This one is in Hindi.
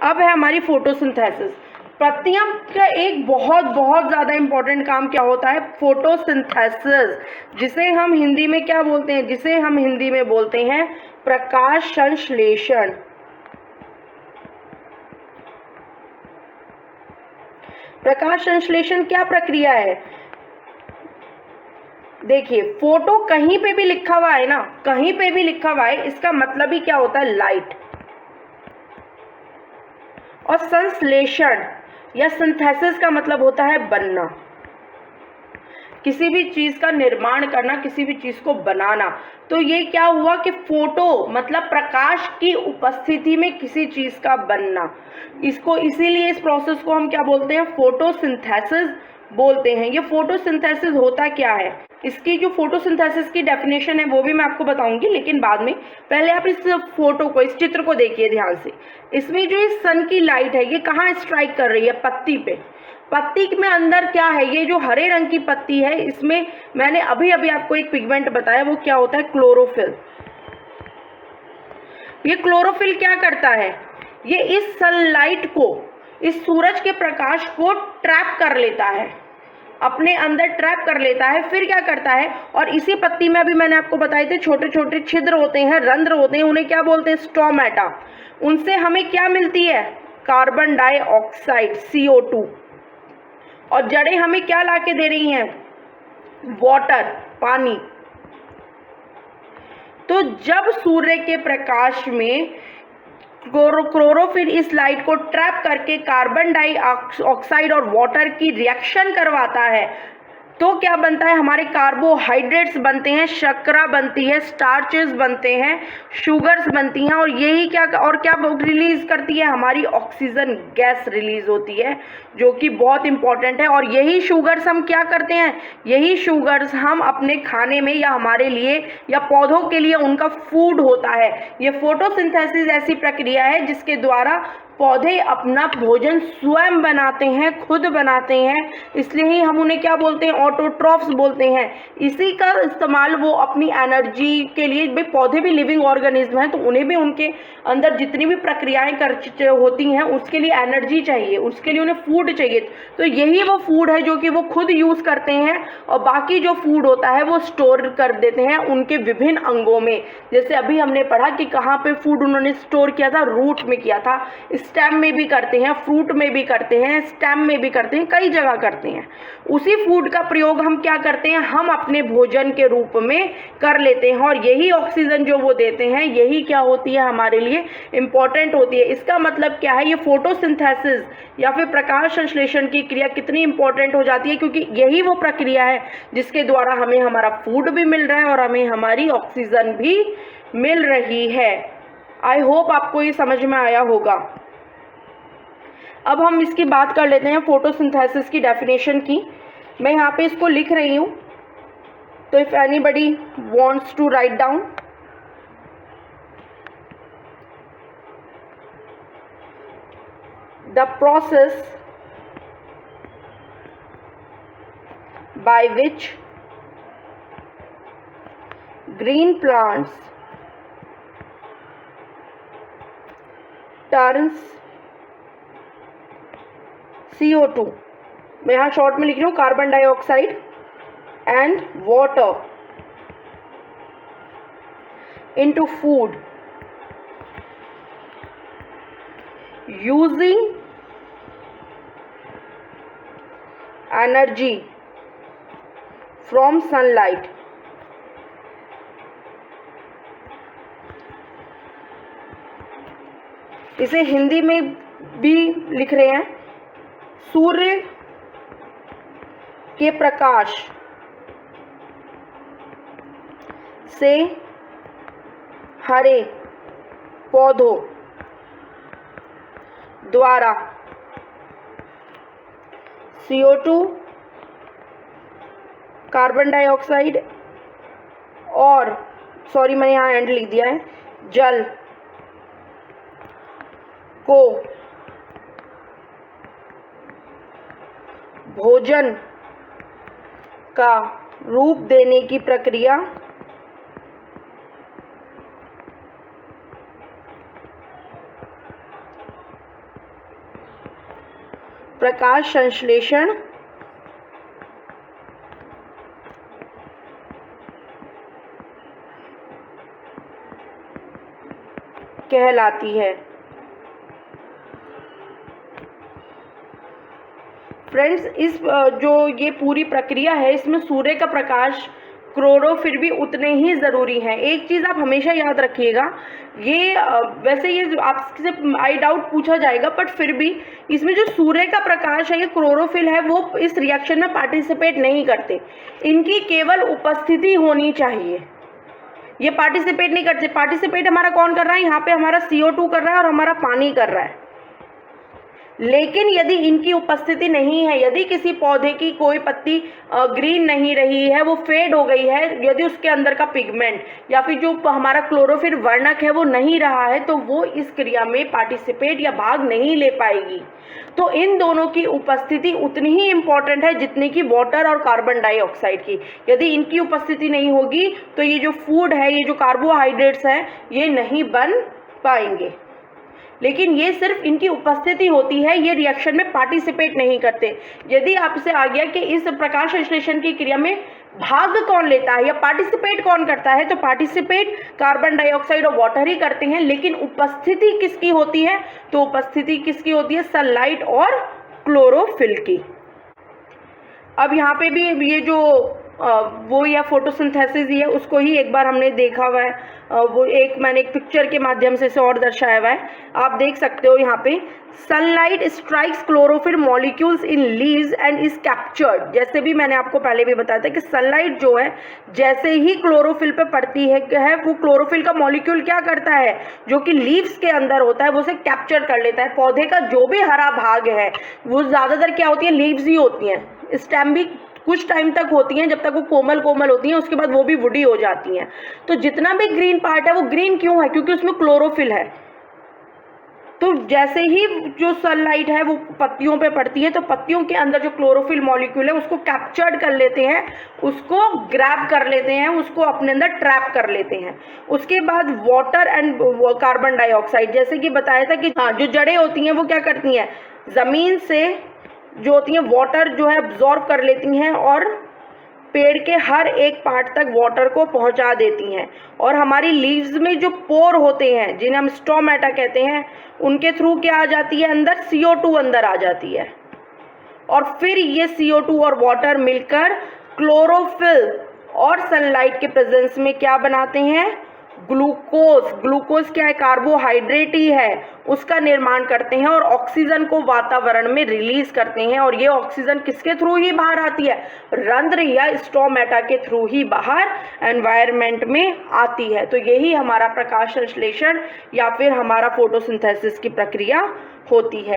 अब है हमारी फोटोसिंथेसिस। पत्तियां का एक बहुत बहुत ज़्यादा इम्पोर्टेंट काम क्या होता है? फोटोसिंथेसिस, जिसे हम हिंदी में क्या बोलते हैं? जिसे हम हिंदी में बोलते हैं प्रकाश संश्लेषण। प्रकाश संश्लेषण क्या प्रक्रिया है? देखिए, फोटो कहीं पे भी लिखा हुआ है ना, कहीं पे भी लिखा हुआ है, इसका मतलब ही क्या होता है? लाइट। और संश्लेषण या सिंथेसिस का मतलब होता है बनना, किसी भी चीज का निर्माण करना, किसी भी चीज को बनाना। तो ये क्या हुआ कि फोटो मतलब प्रकाश की उपस्थिति में किसी चीज का बनना, इसको इसीलिए इस प्रोसेस को हम क्या बोलते हैं? फोटोसिंथेसिस बोलते हैं। ये फोटोसिंथेसिस होता क्या है? इसकी जो फोटोसिंथेसिस की डेफिनेशन है वो भी मैं आपको बताऊंगी, लेकिन बाद में। पहले आप इस फोटो को, इस चित्र को देखिए ध्यान से। इसमें जो इस सन की लाइट है ये कहाँ स्ट्राइक कर रही है? पत्ती पे। पत्ती में अंदर क्या है? ये जो हरे रंग की पत्ती है, इसमें मैंने अभी अभी आपको एक पिगमेंट बताया, वो क्या होता है? क्लोरोफिल। ये क्लोरोफिल क्या करता है? ये इस सनलाइट को, इस सूरज के प्रकाश को ट्रैप कर लेता है, अपने अंदर ट्रैप कर लेता है। फिर क्या करता है? और इसी पत्ती में अभी मैंने आपको बताए थे छोटे छोटे छिद्र होते हैं, रंध्र होते हैं, उन्हें क्या बोलते हैं? स्टोमेटा। उनसे हमें क्या मिलती है? Carbon dioxide, CO2। और जड़ें हमें क्या लाके दे रही हैं? वाटर, पानी। तो जब सूर्य के प्रकाश में क्लोरोफिल इस लाइट को ट्रैप करके कार्बन डाइऑक्साइड और वाटर की रिएक्शन करवाता है, तो क्या बनता है? हमारे कार्बोहाइड्रेट्स बनते हैं, शर्करा बनती है, स्टार्चेस बनते हैं, शुगर्स बनती हैं, और यही क्या रिलीज करती है? हमारी ऑक्सीजन गैस रिलीज होती है, जो कि बहुत इंपॉर्टेंट है। और यही शुगर्स हम क्या करते हैं? यही शुगर्स हम अपने खाने में, या हमारे लिए या पौधों के लिए उनका फूड होता है। ये फोटोसिंथेसिस ऐसी प्रक्रिया है जिसके द्वारा पौधे अपना भोजन स्वयं बनाते हैं, खुद बनाते हैं, इसलिए ही हम उन्हें क्या बोलते हैं? ऑटोट्रॉफ्स बोलते हैं। इसी का इस्तेमाल वो अपनी एनर्जी के लिए, भाई पौधे भी लिविंग ऑर्गेनिज्म हैं, तो उन्हें भी उनके अंदर जितनी भी प्रक्रियाएं होती हैं उसके लिए एनर्जी चाहिए, उसके लिए उन्हें फूड चाहिए। तो यही वो फूड है जो कि वो खुद यूज़ करते हैं, और बाकी जो फूड होता है वो स्टोर कर देते हैं उनके विभिन्न अंगों में। जैसे अभी हमने पढ़ा कि कहाँ पे फूड उन्होंने स्टोर किया था? रूट में किया था। स्टेम में भी करते हैं, फ्रूट में भी करते हैं, स्टेम में भी करते हैं, कई जगह करते हैं। उसी फूड का प्रयोग हम क्या करते हैं? हम अपने भोजन के रूप में कर लेते हैं, और यही ऑक्सीजन जो वो देते हैं, यही क्या होती है? हमारे लिए इंपॉर्टेंट होती है। इसका मतलब क्या है? ये फोटोसिंथेसिस या फिर प्रकाश संश्लेषण की क्रिया कितनी इंपॉर्टेंट हो जाती है, क्योंकि यही वो प्रक्रिया है जिसके द्वारा हमें हमारा फूड भी मिल रहा है और हमें हमारी ऑक्सीजन भी मिल रही है। आई होप आपको ये समझ में आया होगा। अब हम इसकी बात कर लेते हैं फोटोसिंथेसिस की डेफिनेशन की। मैं यहाँ पे इसको लिख रही हूँ, तो if anybody wants to write down. The process by which green plants turns CO2, मैं यहाँ शॉर्ट में लिख रही हूँ, carbon dioxide and water into food using energy from sunlight। इसे हिंदी में भी लिख रहे हैं, सूर्य के प्रकाश से हरे पौधों द्वारा CO2, कार्बन डाइऑक्साइड और मैंने यहाँ एंड लिख दिया है, जल को भोजन का रूप देने की प्रक्रिया प्रकाश संश्लेषण कहलाती है। फ्रेंड्स, इस जो ये पूरी प्रक्रिया है इसमें सूर्य का प्रकाश, क्लोरोफिल भी उतने ही ज़रूरी हैं। एक चीज़ आप हमेशा याद रखिएगा, ये वैसे ये आपसे आई डाउट पूछा जाएगा, बट फिर भी इसमें जो सूर्य का प्रकाश है, ये क्लोरोफिल है, वो इस रिएक्शन में पार्टिसिपेट नहीं करते। इनकी केवल उपस्थिति होनी चाहिए। ये पार्टिसिपेट नहीं करते। पार्टिसिपेट हमारा कौन कर रहा है? यहाँ पे हमारा CO2 कर रहा है और हमारा पानी कर रहा है। लेकिन यदि इनकी उपस्थिति नहीं है, यदि किसी पौधे की कोई पत्ती ग्रीन नहीं रही है, वो फेड हो गई है, यदि उसके अंदर का पिगमेंट या फिर जो हमारा क्लोरोफिल वर्णक है वो नहीं रहा है, तो वो इस क्रिया में पार्टिसिपेट या भाग नहीं ले पाएगी। तो इन दोनों की उपस्थिति उतनी ही इम्पॉर्टेंट है जितनी कि वाटर और कार्बन डाइऑक्साइड की। यदि इनकी उपस्थिति नहीं होगी तो ये जो फूड है, ये जो कार्बोहाइड्रेट्स हैं, ये नहीं बन पाएंगे। लेकिन ये सिर्फ इनकी उपस्थिति होती है, ये रिएक्शन में पार्टिसिपेट नहीं करते। यदि आपसे आ गया कि इस प्रकाश संश्लेषण की क्रिया में भाग कौन लेता है या पार्टिसिपेट कौन करता है, तो पार्टिसिपेट कार्बन डाइऑक्साइड और वाटर ही करते हैं। लेकिन उपस्थिति किसकी होती है? तो उपस्थिति किसकी होती है? सनलाइट और क्लोरोफिल की। अब यहाँ पे भी ये जो वो या फोटोसिंथेसिस ही है, उसको ही एक बार हमने देखा हुआ है। वो मैंने एक पिक्चर के माध्यम से इसे और दर्शाया हुआ है। आप देख सकते हो यहाँ पे, sunlight strikes chlorophyll molecules in leaves and is captured. जैसे भी मैंने आपको पहले भी बताया था कि सनलाइट जो है जैसे ही क्लोरोफिल पे पड़ती है वो क्लोरोफिल का मॉलिक्यूल क्या करता है, जो कि लीव्स के अंदर होता है, वो उसे कैप्चर कर लेता है। पौधे का जो भी हरा भाग है वो ज़्यादातर क्या होती है? लीव्स ही होती हैं। स्टेम भी कुछ टाइम तक होती हैं, जब तक वो कोमल होती हैं, उसके बाद वो भी वुडी हो जाती हैं। तो जितना भी ग्रीन पार्ट है वो ग्रीन क्यों है? क्योंकि उसमें क्लोरोफिल है। तो जैसे ही जो सनलाइट है वो पत्तियों पे पड़ती है, तो पत्तियों के अंदर जो क्लोरोफिल मॉलिक्यूल है उसको कैप्चर्ड कर लेते हैं, उसको ग्रैब कर लेते हैं, उसको अपने अंदर ट्रैप कर लेते हैं। उसके बाद वाटर एंड कार्बन डाइऑक्साइड, जैसे कि बताया था कि हाँ, जो जड़ें होती हैं वो क्या करती हैं? ज़मीन से जो होती हैं वाटर जो है एब्जॉर्ब कर लेती हैं और पेड़ के हर एक पार्ट तक वाटर को पहुंचा देती हैं। और हमारी लीव्स में जो पोर होते हैं, जिन्हें हम स्टोमेटा कहते हैं, उनके थ्रू क्या आ जाती है? अंदर CO2 अंदर आ जाती है। और फिर ये CO2 और वाटर मिलकर क्लोरोफिल और सनलाइट के प्रेजेंस में क्या बनाते हैं? ग्लूकोज। ग्लूकोज क्या है? कार्बोहाइड्रेट ही है, उसका निर्माण करते हैं और ऑक्सीजन को वातावरण में रिलीज करते हैं। और ये ऑक्सीजन किसके थ्रू ही बाहर आती है? रंध्र या स्टोमेटा के थ्रू ही बाहर एनवायरनमेंट में आती है। तो यही हमारा प्रकाश संश्लेषण या फिर हमारा फोटोसिंथेसिस की प्रक्रिया होती है।